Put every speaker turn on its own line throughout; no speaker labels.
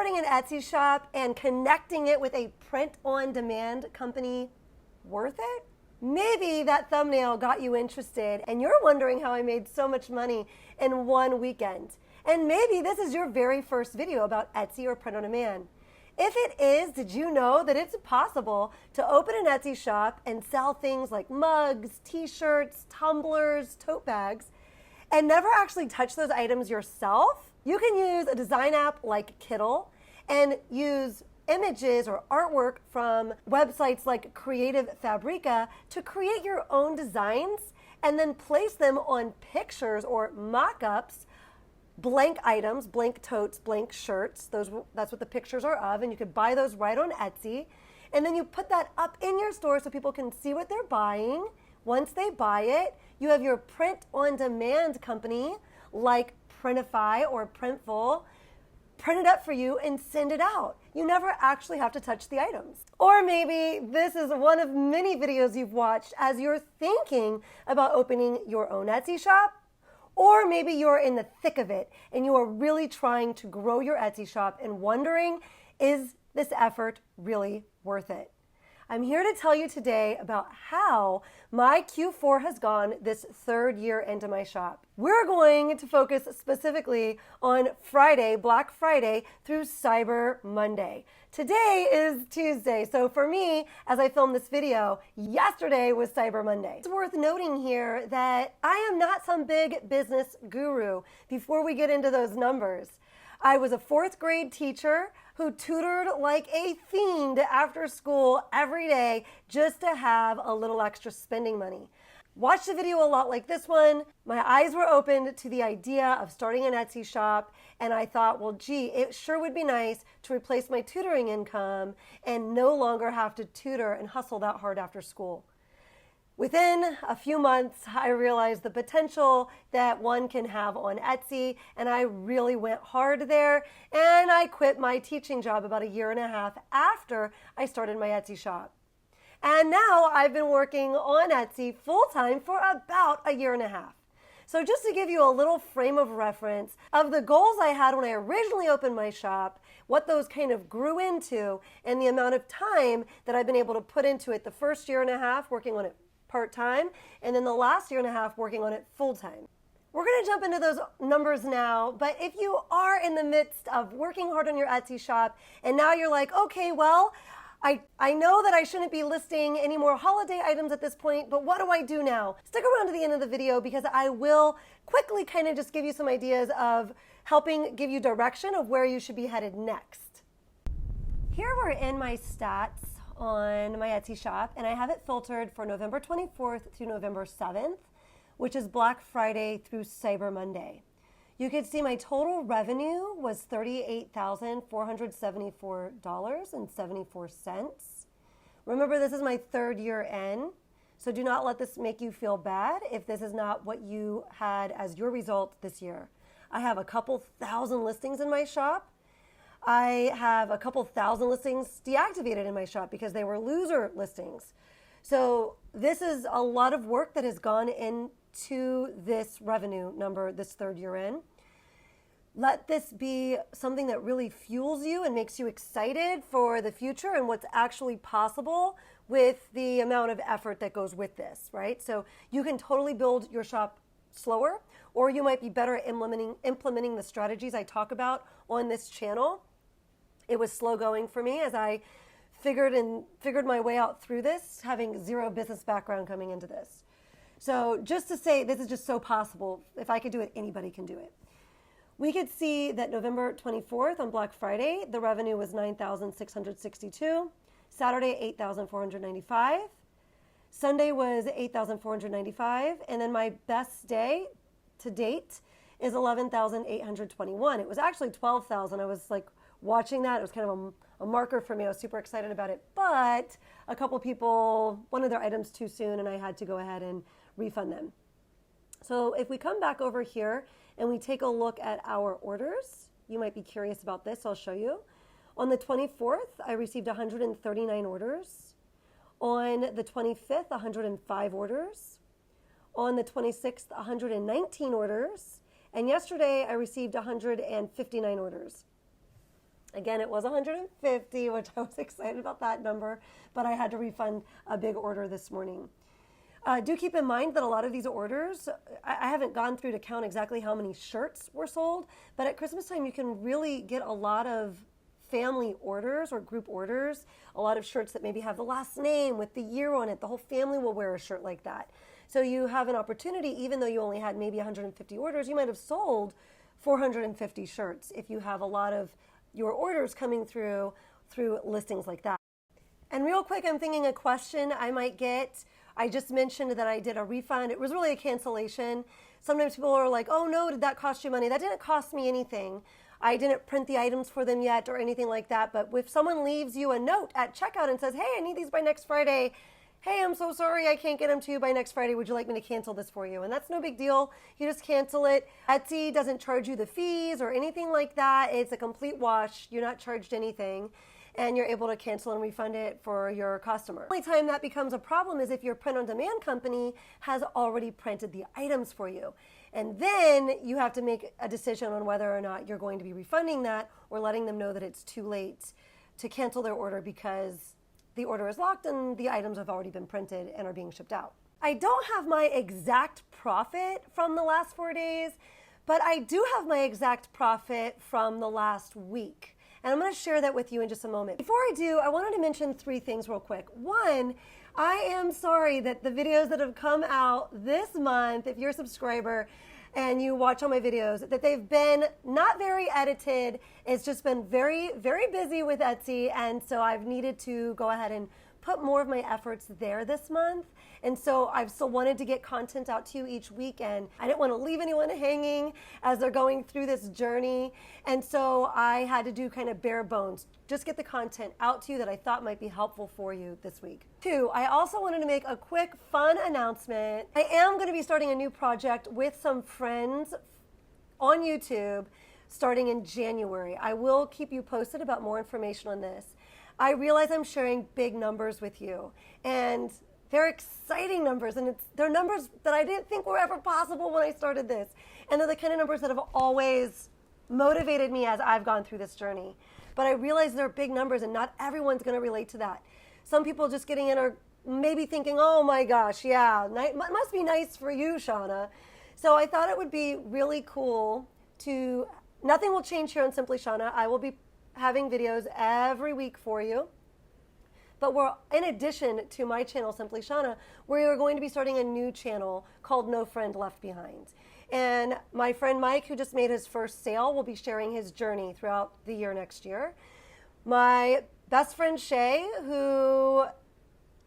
starting an Etsy shop and connecting it with a print-on-demand company worth it? Maybe that thumbnail got you interested and you're wondering how I made so much money in one weekend. And maybe this is your very first video about Etsy or print-on-demand. If it is, did you know that it's possible to open an Etsy shop and sell things like mugs, t-shirts, tumblers, tote bags, and never actually touch those items yourself? You can use a design app like Kittl and use images or artwork from websites like Creative Fabrica to create your own designs and then place them on pictures or mock-ups, blank items, blank totes, blank shirts. That's what the pictures are of, and you could buy those right on Etsy. And then you put that up in your store so people can see what they're buying. Once they buy it, you have your print-on-demand company like Printify or Printful print it up for you and send it out. You never actually have to touch the items. Or maybe this is one of many videos you've watched as you're thinking about opening your own Etsy shop. Or maybe you're in the thick of it and you are really trying to grow your Etsy shop and wondering, is this effort really worth it? I'm here to tell you today about how my Q4 has gone this third year into my shop. We're going to focus specifically on Friday, Black Friday, through Cyber Monday. Today is Tuesday, so for me, as I filmed this video, yesterday was Cyber Monday. It's worth noting here that I am not some big business guru before we get into those numbers. I was a fourth grade teacher who tutored like a fiend after school every day just to have a little extra spending money. Watched a video a lot like this one. My eyes were opened to the idea of starting an Etsy shop, and I thought, well, gee, it sure would be nice to replace my tutoring income and no longer have to tutor and hustle that hard after school. Within a few months, I realized the potential that one can have on Etsy, and I really went hard there, and I quit my teaching job about 1.5 years after I started my Etsy shop. And now I've been working on Etsy full-time for about 1.5 years. So just to give you a little frame of reference of the goals I had when I originally opened my shop, what those kind of grew into, and the amount of time that I've been able to put into it the first 1.5 years working on it part-time, and then the last 1.5 years working on it full-time. We're going to jump into those numbers now, but if you are in the midst of working hard on your Etsy shop, and now you're like, okay, well, I know that I shouldn't be listing any more holiday items at this point, but what do I do now? Stick around to the end of the video because I will quickly kind of just give you some ideas of helping give you direction of where you should be headed next. Here we're in my stats on my Etsy shop, and I have it filtered for November 24th through November 7th, which is Black Friday through Cyber Monday. You can see my total revenue was $38,474.74. Remember, this is my third year in, so do not let this make you feel bad if this is not what you had as your result this year. I have a couple thousand listings in my shop. I have a couple thousand listings deactivated in my shop because they were loser listings. So this is a lot of work that has gone into this revenue number this third year in. Let this be something that really fuels you and makes you excited for the future and what's actually possible with the amount of effort that goes with this, right? So you can totally build your shop slower, or you might be better at implementing the strategies I talk about on this channel. It was slow going for me as I figured my way out through this, having zero business background coming into this. So just to say, this is just so possible. If I could do it, anybody can do it. We could see that November 24th on Black Friday, the revenue was $9,662. Saturday, $8,495. Sunday was $8,495. And then my best day to date is $11,821. It was actually $12,000. I was like, watching that, it was kind of a marker for me. I was super excited about it, but a couple people wanted their items too soon and I had to go ahead and refund them. So if we come back over here and we take a look at our orders, you might be curious about this, I'll show you. On the 24th, I received 139 orders. On the 25th, 105 orders. On the 26th, 119 orders. And yesterday, I received 159 orders. Again, it was 150, which I was excited about that number, but I had to refund a big order this morning. Do keep in mind that a lot of these orders, I haven't gone through to count exactly how many shirts were sold, but at Christmas time you can really get a lot of family orders or group orders, a lot of shirts that maybe have the last name with the year on it. The whole family will wear a shirt like that. So you have an opportunity, even though you only had maybe 150 orders, you might have sold 450 shirts if you have a lot of your orders coming through listings like that. And real quick, I'm thinking a question I might get. I just mentioned that I did a refund. It was really a cancellation. Sometimes people are like, oh no, did that cost you money? That didn't cost me anything. I didn't print the items for them yet or anything like that. But if someone leaves you a note at checkout and says, hey, I need these by next Friday. Hey, I'm so sorry I can't get them to you by next Friday. Would you like me to cancel this for you? And that's no big deal. You just cancel it. Etsy doesn't charge you the fees or anything like that. It's a complete wash. You're not charged anything. And you're able to cancel and refund it for your customer. The only time that becomes a problem is if your print-on-demand company has already printed the items for you. And then you have to make a decision on whether or not you're going to be refunding that or letting them know that it's too late to cancel their order because the order is locked and the items have already been printed and are being shipped out. I don't have my exact profit from the last 4 days, but I do have my exact profit from the last week. And I'm going to share that with you in just a moment. Before I do, I wanted to mention 3 things real quick. One, I am sorry that the videos that have come out this month, if you're a subscriber and you watch all my videos, that they've been not very edited. It's just been very, very busy with Etsy. And so I've needed to go ahead and put more of my efforts there this month. And so I've still wanted to get content out to you each weekend. I didn't want to leave anyone hanging as they're going through this journey. And so I had to do kind of bare bones, just get the content out to you that I thought might be helpful for you this week. 2, I also wanted to make a quick fun announcement. I am going to be starting a new project with some friends on YouTube starting in January. I will keep you posted about more information on this. I realize I'm sharing big numbers with you, and they're exciting numbers, and they're numbers that I didn't think were ever possible when I started this, and they're the kind of numbers that have always motivated me as I've gone through this journey. But I realize they're big numbers, and not everyone's going to relate to that. Some people just getting in are maybe thinking, oh my gosh, yeah, must be nice for you, Shauna. So I thought it would be really cool to, nothing will change here on Simply Shauna. I will be having videos every week for you. But we're, in addition to my channel, Simply Shauna, we are going to be starting a new channel called No Friend Left Behind. And my friend Mike, who just made his first sale, will be sharing his journey throughout the year next year. My best friend Shay, who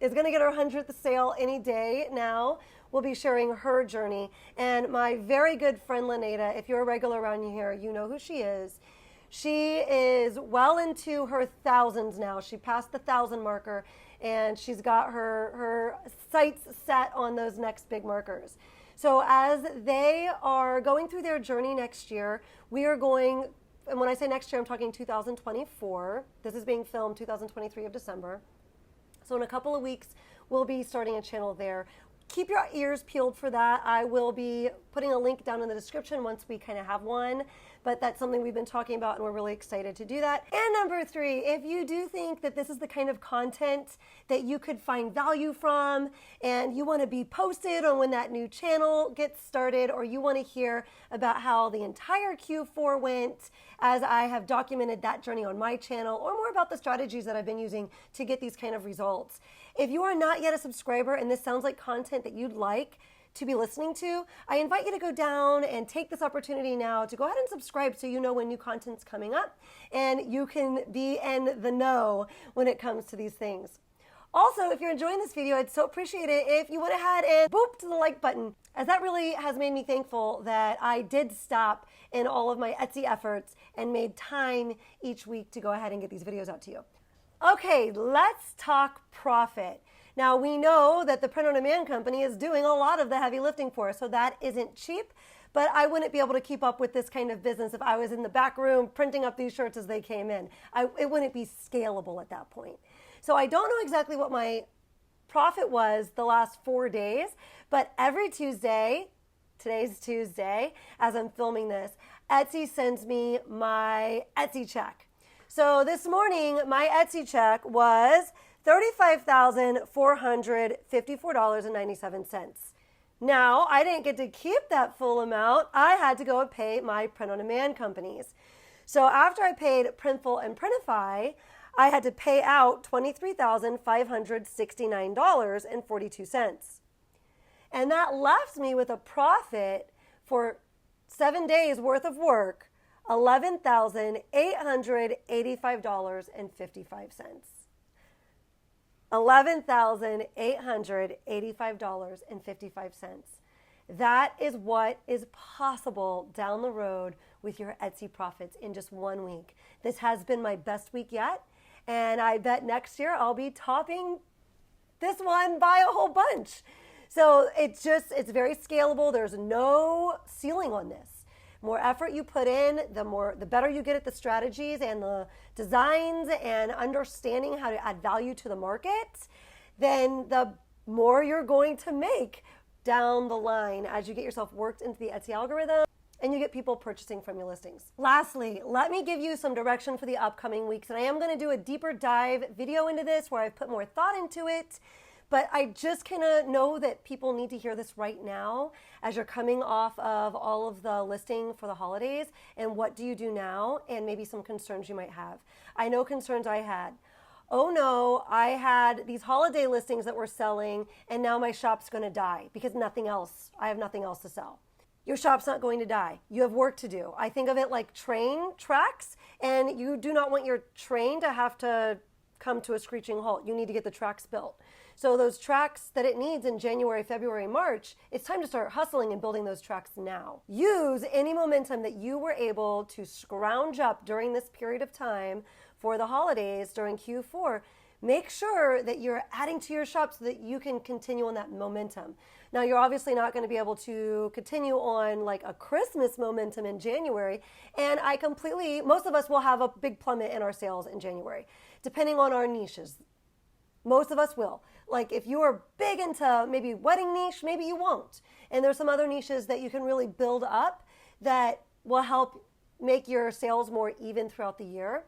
is going to get her 100th sale any day now, will be sharing her journey. And my very good friend Laneta, if you're a regular around here, you know who she is. She is well into her thousands now. She passed the 1,000 marker, and she's got her sights set on those next big markers. So as they are going through their journey next year, we are going, and when I say next year, I'm talking 2024. This is being filmed 2023 of December. So in a couple of weeks, we'll be starting a channel there. Keep your ears peeled for that. I will be putting a link down in the description once we kind of have one, but that's something we've been talking about, and we're really excited to do that. And number 3, if you do think that this is the kind of content that you could find value from, and you want to be posted on when that new channel gets started, or you want to hear about how the entire Q4 went as I have documented that journey on my channel, or more about the strategies that I've been using to get these kind of results. If you are not yet a subscriber and this sounds like content that you'd like to be listening to, I invite you to go down and take this opportunity now to go ahead and subscribe so you know when new content's coming up and you can be in the know when it comes to these things. Also, if you're enjoying this video, I'd so appreciate it if you went ahead and boop to the like button, as that really has made me thankful that I did stop in all of my Etsy efforts and made time each week to go ahead and get these videos out to you. Okay, let's talk profit. Now, we know that the print-on-demand company is doing a lot of the heavy lifting for us, so that isn't cheap, but I wouldn't be able to keep up with this kind of business if I was in the back room printing up these shirts as they came in. It wouldn't be scalable at that point. So I don't know exactly what my profit was the last 4 days, but every Tuesday, today's Tuesday, as I'm filming this, Etsy sends me my Etsy check. So this morning, my Etsy check was $35,454.97. Now, I didn't get to keep that full amount. I had to go and pay my print-on-demand companies. So after I paid Printful and Printify, I had to pay out $23,569.42. And that left me with a profit for 7 days worth of work, $11,885.55. $11,885.55. That is what is possible down the road with your Etsy profits in just 1 week. This has been my best week yet, and I bet next year I'll be topping this one by a whole bunch. So it's very scalable. There's no ceiling on this. More effort you put in, the better you get at the strategies and the designs and understanding how to add value to the market, then the more you're going to make down the line as you get yourself worked into the Etsy algorithm and you get people purchasing from your listings. Lastly, let me give you some direction for the upcoming weeks. And I am going to do a deeper dive video into this where I've put more thought into it. But I just kind of know that people need to hear this right now as you're coming off of all of the listing for the holidays. And what do you do now? And maybe some concerns you might have. I know concerns I had. Oh no, I had these holiday listings that were selling and now my shop's going to die because I have nothing else to sell. Your shop's not going to die. You have work to do. I think of it like train tracks, and you do not want your train to have to come to a screeching halt. You need to get the tracks built. So those tracks that it needs in January, February, March, it's time to start hustling and building those tracks now. Use any momentum that you were able to scrounge up during this period of time for the holidays during Q4. Make sure that you're adding to your shop so that you can continue on that momentum. Now, you're obviously not going to be able to continue on like a Christmas momentum in January. And most of us will have a big plummet in our sales in January, depending on our niches. Most of us will. Like if you are big into maybe wedding niche, maybe you won't. And there's some other niches that you can really build up that will help make your sales more even throughout the year.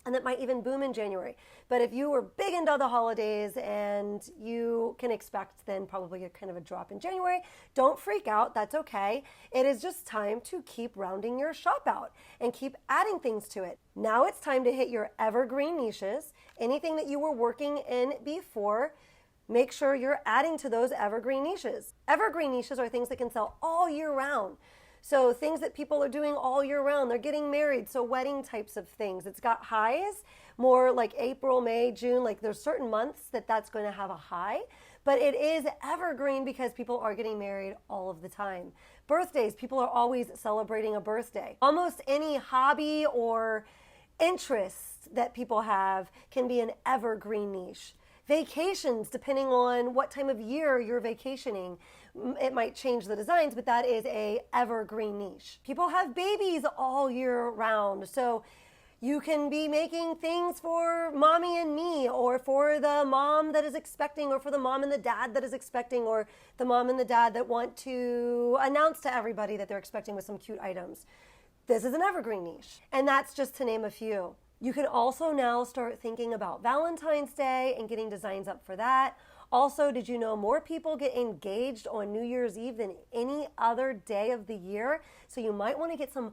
And that might even boom in January. But if you were big into the holidays and you can expect then probably a kind of a drop in January, don't freak out. That's okay. It is just time to keep rounding your shop out and keep adding things to it. Now it's time to hit your evergreen niches. Anything that you were working in before, make sure you're adding to those evergreen niches. Evergreen niches are things that can sell all year round. So things that people are doing all year round, they're getting married, so wedding types of things. It's got highs, more like April, May, June, like there's certain months that's going to have a high, but it is evergreen because people are getting married all of the time. Birthdays, people are always celebrating a birthday. Almost any hobby or interest that people have can be an evergreen niche. Vacations, depending on what time of year you're vacationing, it might change the designs, but that is a evergreen niche. People have babies all year round, so you can be making things for mommy and me, or for the mom that is expecting, or for the mom and the dad that is expecting, or the mom and the dad that want to announce to everybody that they're expecting with some cute items. This is an evergreen niche, and that's just to name a few. You can also now start thinking about Valentine's Day and getting designs up for that. Also, did you know more people get engaged on New Year's Eve than any other day of the year? So you might want to get some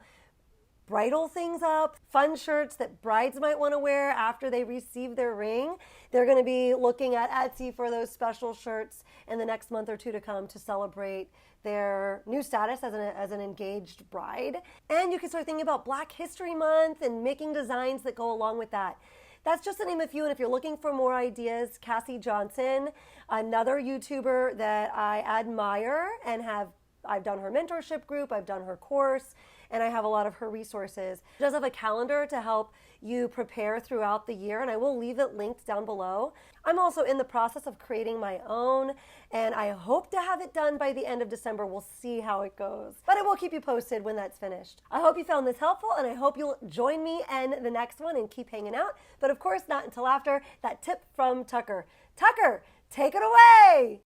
bridal things up, fun shirts that brides might want to wear after they receive their ring. They're going to be looking at Etsy for those special shirts in the next month or two to come to celebrate their new status as an engaged bride. And you can start thinking about Black History Month and making designs that go along with that. That's just to name a few, and if you're looking for more ideas, Cassiy Johnson, another YouTuber that I admire and I've done her mentorship group, I've done her course, and I have a lot of her resources. She does have a calendar to help you prepare throughout the year, and I will leave it linked down below. I'm also in the process of creating my own, and I hope to have it done by the end of December. We'll see how it goes, but I will keep you posted when that's finished. I hope you found this helpful, and I hope you'll join me in the next one and keep hanging out, but of course not until after that tip from Tucker. Tucker, take it away!